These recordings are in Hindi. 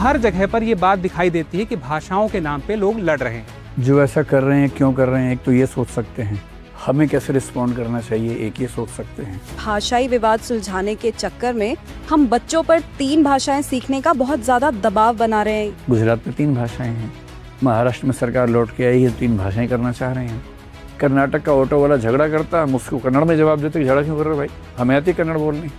हर जगह पर ये बात दिखाई देती है कि भाषाओं के नाम पे लोग लड़ रहे हैं। जो ऐसा कर रहे हैं क्यों कर रहे हैं, एक तो ये सोच सकते हैं। हमें कैसे रिस्पॉन्ड करना चाहिए, एक ये सोच सकते हैं। भाषाई विवाद सुलझाने के चक्कर में हम बच्चों पर 3 भाषाएं सीखने का बहुत ज्यादा दबाव बना रहे हैं। गुजरात में 3 भाषाएं हैं, महाराष्ट्र में सरकार लौट के आई है 3 भाषाएं करना चाह रहे हैं। कर्नाटक का ऑटो वाला झगड़ा करता, हम उसको कन्नड़ में जवाब देते कि झगड़ा क्यों कर रहे हो भाई, हमें आती कन्नड़ बोलनी,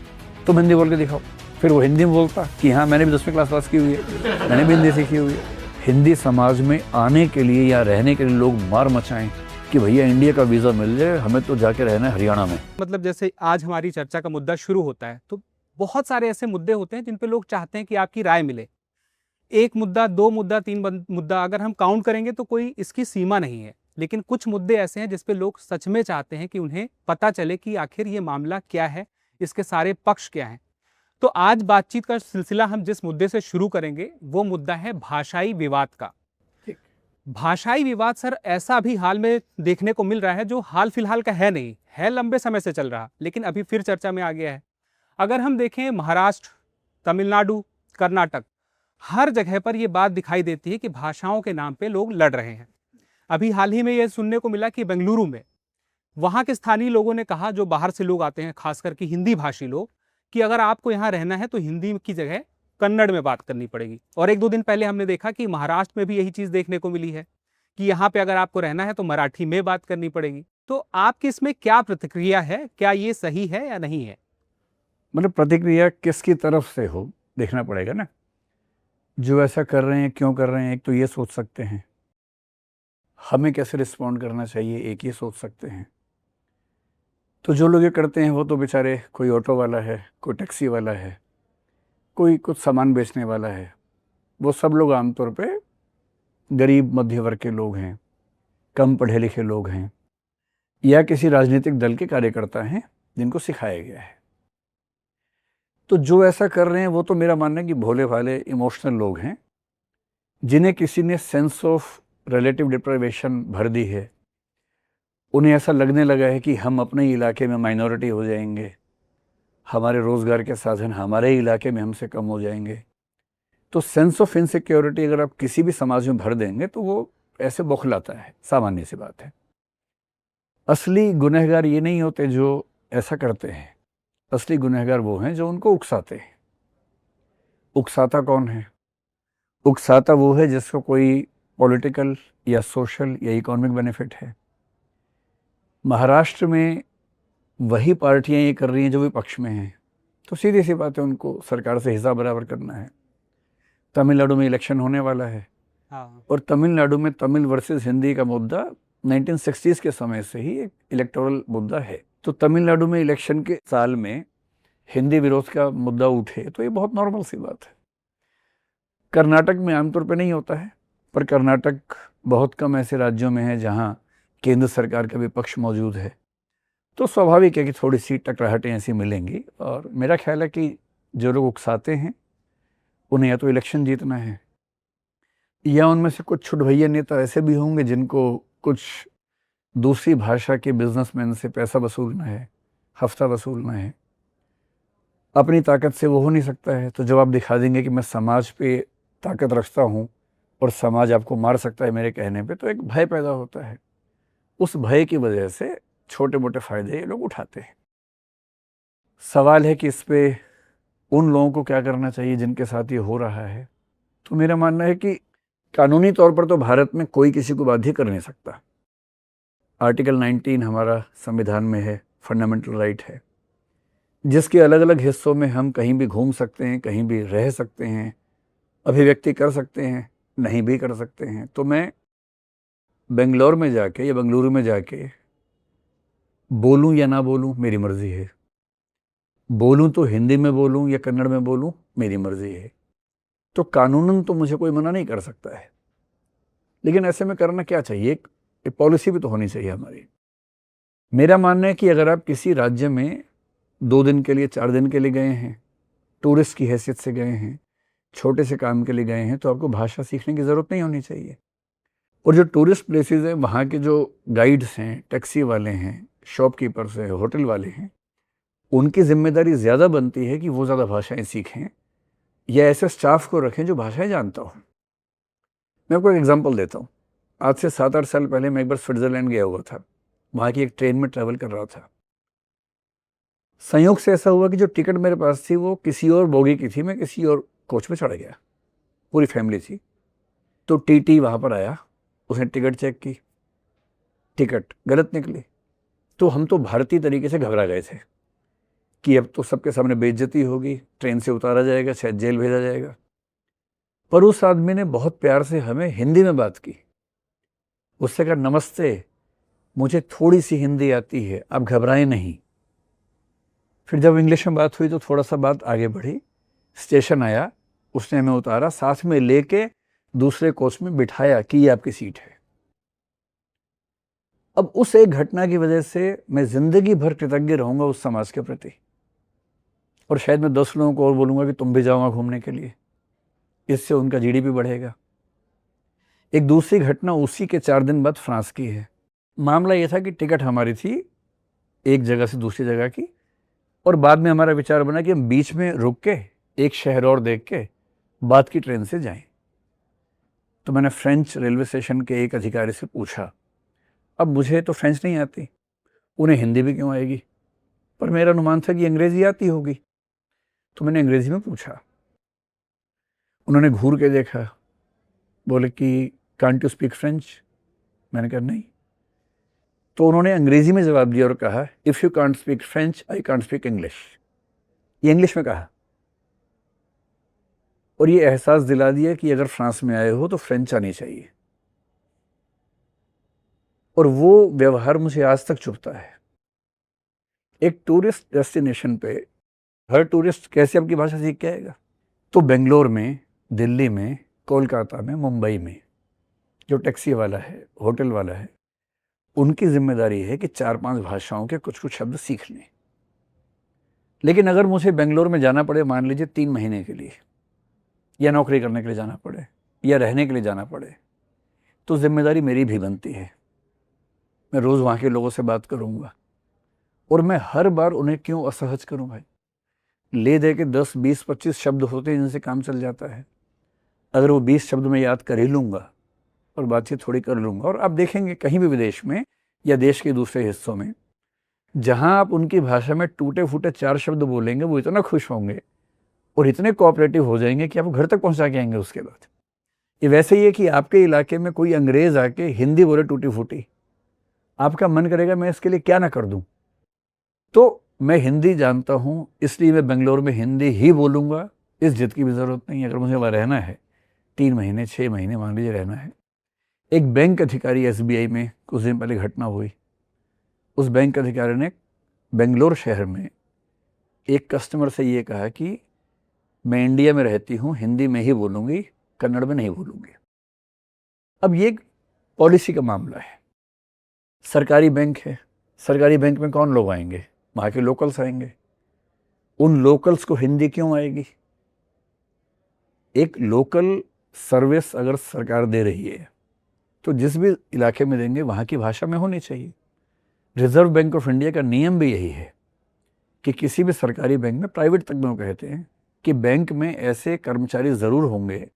तुम हिंदी बोल के दिखाओ। फिर वो हिंदी में बोलता कि हाँ मैंने भी 10वीं क्लास पास की हुई है, मैंने भी हिंदी सीखी हुई है। हिंदी समाज में आने के लिए या रहने के लिए लोग मार मचाएं कि भैया इंडिया का वीज़ा मिल जाए, हमें तो जाके रहना है हरियाणा में। मतलब जैसे आज हमारी चर्चा का मुद्दा शुरू होता है तो बहुत सारे ऐसे मुद्दे होते हैं जिन पे लोग चाहते हैं कि आपकी राय मिले। 1 मुद्दा, 2 मुद्दा, 3 मुद्दा अगर हम काउंट करेंगे तो कोई इसकी सीमा नहीं है। लेकिन कुछ मुद्दे ऐसे हैं जिस पे लोग सच में चाहते हैं कि उन्हें पता चले कि आखिर ये मामला क्या है, इसके सारे पक्ष क्या हैं। तो आज बातचीत का सिलसिला हम जिस मुद्दे से शुरू करेंगे वो मुद्दा है भाषाई विवाद का। भाषाई विवाद सर ऐसा भी हाल में देखने को मिल रहा है जो हाल फिलहाल का है नहीं, है लंबे समय से चल रहा, लेकिन अभी फिर चर्चा में आ गया है। अगर हम देखें महाराष्ट्र, तमिलनाडु, कर्नाटक, हर जगह पर यह बात दिखाई देती है कि भाषाओं के नाम पे लोग लड़ रहे हैं। अभी हाल ही में यह सुनने को मिला कि बेंगलुरु में वहां के स्थानीय लोगों ने कहा, जो बाहर से लोग आते हैं खासकर कि हिंदी भाषी लोग, कि अगर आपको यहाँ रहना है तो हिंदी की जगह कन्नड़ में बात करनी पड़ेगी। और 1-2 दिन पहले हमने देखा कि महाराष्ट्र में भी यही चीज देखने को मिली है कि यहाँ पे अगर आपको रहना है तो मराठी में बात करनी पड़ेगी। तो आपकी इसमें क्या प्रतिक्रिया है, क्या ये सही है या नहीं है? मतलब प्रतिक्रिया किसकी तरफ से हो देखना पड़ेगा ना। जो ऐसा कर रहे हैं क्यों कर रहे हैं, एक तो ये सोच सकते हैं। हमें कैसे रिस्पॉन्ड करना चाहिए, एक ये सोच सकते हैं। तो जो लोग ये करते हैं वो तो बेचारे, कोई ऑटो वाला है, कोई टैक्सी वाला है, कोई कुछ सामान बेचने वाला है, वो सब लोग आमतौर पे गरीब मध्य वर्ग के लोग हैं, कम पढ़े लिखे लोग हैं, या किसी राजनीतिक दल के कार्यकर्ता हैं जिनको सिखाया गया है। तो जो ऐसा कर रहे हैं वो तो मेरा मानना है कि भोले भाले इमोशनल लोग हैं, जिन्हें किसी ने सेंस ऑफ रिलेटिव डिप्राइवेशन भर दी है। उन्हें ऐसा लगने लगा है कि हम अपने इलाके में माइनॉरिटी हो जाएंगे, हमारे रोज़गार के साधन हमारे इलाके में हमसे कम हो जाएंगे। तो सेंस ऑफ इनसिक्योरिटी अगर आप किसी भी समाज में भर देंगे तो वो ऐसे बौखलाता है, सामान्य सी बात है। असली गुनहगार ये नहीं होते जो ऐसा करते हैं, असली गुनहगार वो हैं जो उनको उकसाते हैं। उकसाता कौन है? उकसाता वो है जिसको कोई पॉलिटिकल या सोशल या इकोनॉमिक बेनिफिट है। महाराष्ट्र में वही पार्टियां ये कर रही हैं जो विपक्ष में हैं, तो सीधी सी बात है उनको सरकार से हिसाब बराबर करना है। तमिलनाडु में इलेक्शन होने वाला है। हाँ। और तमिलनाडु में तमिल वर्सेस हिंदी का मुद्दा 1960s के समय से ही एक इलेक्टोरल मुद्दा है। तो तमिलनाडु में इलेक्शन के साल में हिंदी विरोध का मुद्दा उठे तो ये बहुत नॉर्मल सी बात है। कर्नाटक में आमतौर पर नहीं होता है, पर कर्नाटक बहुत कम ऐसे राज्यों में है जहाँ केंद्र सरकार का विपक्ष मौजूद है। तो स्वाभाविक है कि थोड़ी सी टकराहटें ऐसी मिलेंगी। और मेरा ख्याल है कि जो लोग उकसाते हैं उन्हें या तो इलेक्शन जीतना है, या उनमें से कुछ छुटभैया नेता ऐसे भी होंगे जिनको कुछ दूसरी भाषा के बिजनेसमैन से पैसा वसूलना है, हफ्ता वसूलना है। अपनी ताकत से वो हो नहीं सकता है, तो जब आप दिखा देंगे कि मैं समाज पे ताकत रखता हूँ और समाज आपको मार सकता है मेरे कहने पे, तो एक भय पैदा होता है। उस भय की वजह से छोटे मोटे फायदे ये लोग उठाते हैं। सवाल है कि इस पे उन लोगों को क्या करना चाहिए जिनके साथ ये हो रहा है। तो मेरा मानना है कि कानूनी तौर पर तो भारत में कोई किसी को बाध्य कर नहीं सकता। आर्टिकल 19 हमारा संविधान में है, फंडामेंटल राइट है, जिसके अलग अलग हिस्सों में हम कहीं भी घूम सकते हैं, कहीं भी रह सकते हैं, अभिव्यक्ति कर सकते हैं, नहीं भी कर सकते हैं। तो मैं बेंगलोर में जाके या बेंगलुरु में जाके बोलूं या ना बोलूं मेरी मर्जी है। बोलूं तो हिंदी में बोलूं या कन्नड़ में बोलूं मेरी मर्जी है। तो कानूनन तो मुझे कोई मना नहीं कर सकता है, लेकिन ऐसे में करना क्या चाहिए, एक पॉलिसी भी तो होनी चाहिए हमारी। मेरा मानना है कि अगर आप किसी राज्य में 2 दिन के लिए, 4 दिन के लिए गए हैं, टूरिस्ट की हैसियत से गए हैं, छोटे से काम के लिए गए हैं, तो आपको भाषा सीखने की ज़रूरत नहीं होनी चाहिए। और जो टूरिस्ट प्लेसेस हैं, वहाँ के जो गाइड्स हैं, टैक्सी वाले हैं, शॉपकीपर्स हैं, होटल वाले हैं, उनकी जिम्मेदारी ज़्यादा बनती है कि वो ज़्यादा भाषाएं सीखें, या ऐसे स्टाफ को रखें जो भाषाएं जानता हो। मैं आपको एक एग्जांपल देता हूँ। आज से 7-8 साल पहले मैं एक बार स्विट्जरलैंड गया हुआ था। वहाँ की एक ट्रेन में ट्रैवल कर रहा था। संयोग से ऐसा हुआ कि जो टिकट मेरे पास थी वो किसी और बोगी की थी, मैं किसी और कोच में चढ़ गया। पूरी फैमिली थी। तो टीटी वहाँ पर आया, उसने टिकट चेक की, टिकट गलत निकली। तो हम तो भारतीय तरीके से घबरा गए थे कि अब तो सबके सामने बेइज्जती होगी, ट्रेन से उतारा जाएगा, शायद जेल भेजा जाएगा। पर उस आदमी ने बहुत प्यार से हमें हिंदी में बात की। उससे कहा, नमस्ते, मुझे थोड़ी सी हिंदी आती है, आप घबराएं नहीं। फिर जब इंग्लिश में बात हुई तो थोड़ा सा बात आगे बढ़ी। स्टेशन आया, उसने हमें उतारा, साथ में लेके दूसरे कोच में बिठाया कि ये आपकी सीट है। अब उस एक घटना की वजह से मैं जिंदगी भर कृतज्ञ रहूंगा उस समाज के प्रति। और शायद मैं 10 लोगों को और बोलूंगा कि तुम भी जाओ वहां घूमने के लिए, इससे उनका जीडीपी बढ़ेगा। एक दूसरी घटना उसी के 4 दिन बाद फ्रांस की है। मामला यह था कि टिकट हमारी थी एक जगह से दूसरी जगह की, और बाद में हमारा विचार बना कि हम बीच में रुक के एक शहर और देख के बाद की ट्रेन से जाएं। तो मैंने फ्रेंच रेलवे स्टेशन के एक अधिकारी से पूछा। अब मुझे तो फ्रेंच नहीं आती, उन्हें हिंदी भी क्यों आएगी, पर मेरा अनुमान था कि अंग्रेजी आती होगी। तो मैंने अंग्रेजी में पूछा। उन्होंने घूर के देखा, बोले कि कांट यू स्पीक फ्रेंच। मैंने कहा नहीं। तो उन्होंने अंग्रेजी में जवाब दिया और कहा, if you can't speak French I can't speak English. ये इंग्लिश में कहा, और ये एहसास दिला दिया कि अगर फ्रांस में आए हो तो फ्रेंच आनी चाहिए। और वो व्यवहार मुझे आज तक चुभता है। एक टूरिस्ट डेस्टिनेशन पे हर टूरिस्ट कैसे आपकी भाषा सीख के आएगा? तो बेंगलोर में, दिल्ली में, कोलकाता में, मुंबई में जो टैक्सी वाला है, होटल वाला है, उनकी जिम्मेदारी है कि 4-5 भाषाओं के कुछ कुछ शब्द सीख लें। लेकिन अगर मुझे बेंगलोर में जाना पड़े, मान लीजिए 3 महीने के लिए, या नौकरी करने के लिए जाना पड़े, या रहने के लिए जाना पड़े, तो जिम्मेदारी मेरी भी बनती है। मैं रोज़ वहाँ के लोगों से बात करूँगा, और मैं हर बार उन्हें क्यों असहज करूँ भाई? ले दे के 10, 20, 25 शब्द होते हैं जिनसे काम चल जाता है। अगर वो 20 शब्द मैं याद कर ही लूँगा और बातचीत थोड़ी कर लूँगा, और आप देखेंगे कहीं भी विदेश में या देश के दूसरे हिस्सों में, जहाँ आप उनकी भाषा में टूटे फूटे 4 शब्द बोलेंगे, वो इतना खुश होंगे और इतने कोऑपरेटिव हो जाएंगे कि आपको घर तक पहुँचा के आएंगे उसके बाद। ये वैसे ही है कि आपके इलाके में कोई अंग्रेज़ आके हिंदी बोले टूटी फूटी, आपका मन करेगा मैं इसके लिए क्या ना कर दूँ। तो मैं हिंदी जानता हूँ, इसलिए मैं बेंगलोर में हिंदी ही बोलूँगा। इस जिद की भी ज़रूरत नहीं है। अगर मुझे वहाँ रहना है 3 महीने, 6 महीने मान लीजिए रहना है। एक बैंक अधिकारी एसबीआई में कुछ दिन पहले घटना हुई। उस बैंक अधिकारी ने बेंगलोर शहर में एक कस्टमर से ये कहा कि मैं इंडिया में रहती हूँ, हिंदी में ही बोलूँगी, कन्नड़ में नहीं बोलूँगी। अब ये एक पॉलिसी का मामला है। सरकारी बैंक है, सरकारी बैंक में कौन लोग आएंगे? वहाँ के लोकल्स आएंगे। उन लोकल्स को हिंदी क्यों आएगी? एक लोकल सर्विस अगर सरकार दे रही है तो जिस भी इलाके में देंगे वहाँ की भाषा में होनी चाहिए। रिजर्व बैंक ऑफ इंडिया का नियम भी यही है कि किसी भी सरकारी बैंक में, प्राइवेट तक में वो कहते हैं कि बैंक में ऐसे कर्मचारी ज़रूर होंगे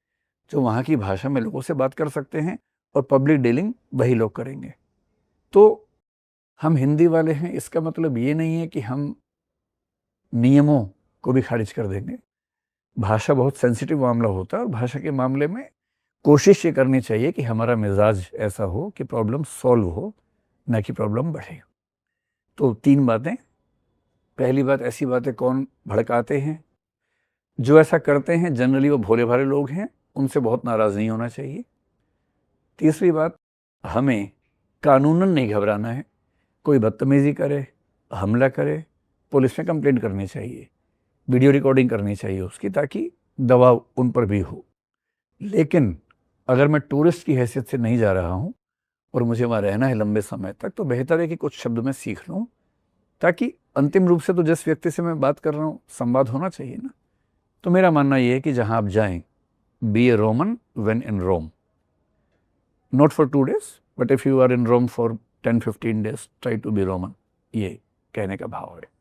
जो वहाँ की भाषा में लोगों से बात कर सकते हैं, और पब्लिक डीलिंग वही लोग करेंगे। तो हम हिंदी वाले हैं, इसका मतलब ये नहीं है कि हम नियमों को भी खारिज कर देंगे। भाषा बहुत सेंसिटिव मामला होता है, और भाषा के मामले में कोशिश ये करनी चाहिए कि हमारा मिजाज ऐसा हो कि प्रॉब्लम सॉल्व हो, ना कि प्रॉब्लम बढ़े। तो 3 बातें। पहली बात, ऐसी बातें कौन भड़काते हैं? जो ऐसा करते हैं जनरली वो भोले भाले लोग हैं, उनसे बहुत नाराज़ नहीं होना चाहिए। तीसरी बात, हमें कानूनन नहीं घबराना है। कोई बदतमीज़ी करे, हमला करे, पुलिस में कंप्लेंट करनी चाहिए, वीडियो रिकॉर्डिंग करनी चाहिए उसकी, ताकि दबाव उन पर भी हो। लेकिन अगर मैं टूरिस्ट की हैसियत से नहीं जा रहा हूँ और मुझे वहाँ रहना है लंबे समय तक, तो बेहतर है कि कुछ शब्द मैं सीख लूँ, ताकि अंतिम रूप से तो जिस व्यक्ति से मैं बात कर रहा हूँ संवाद होना चाहिए ना। तो मेरा मानना ये है कि जहाँ आप जाएं, be a Roman when in Rome, not for 2 days, but if you are in Rome for 10-15 days, try to be Roman. ये कहने का भाव है।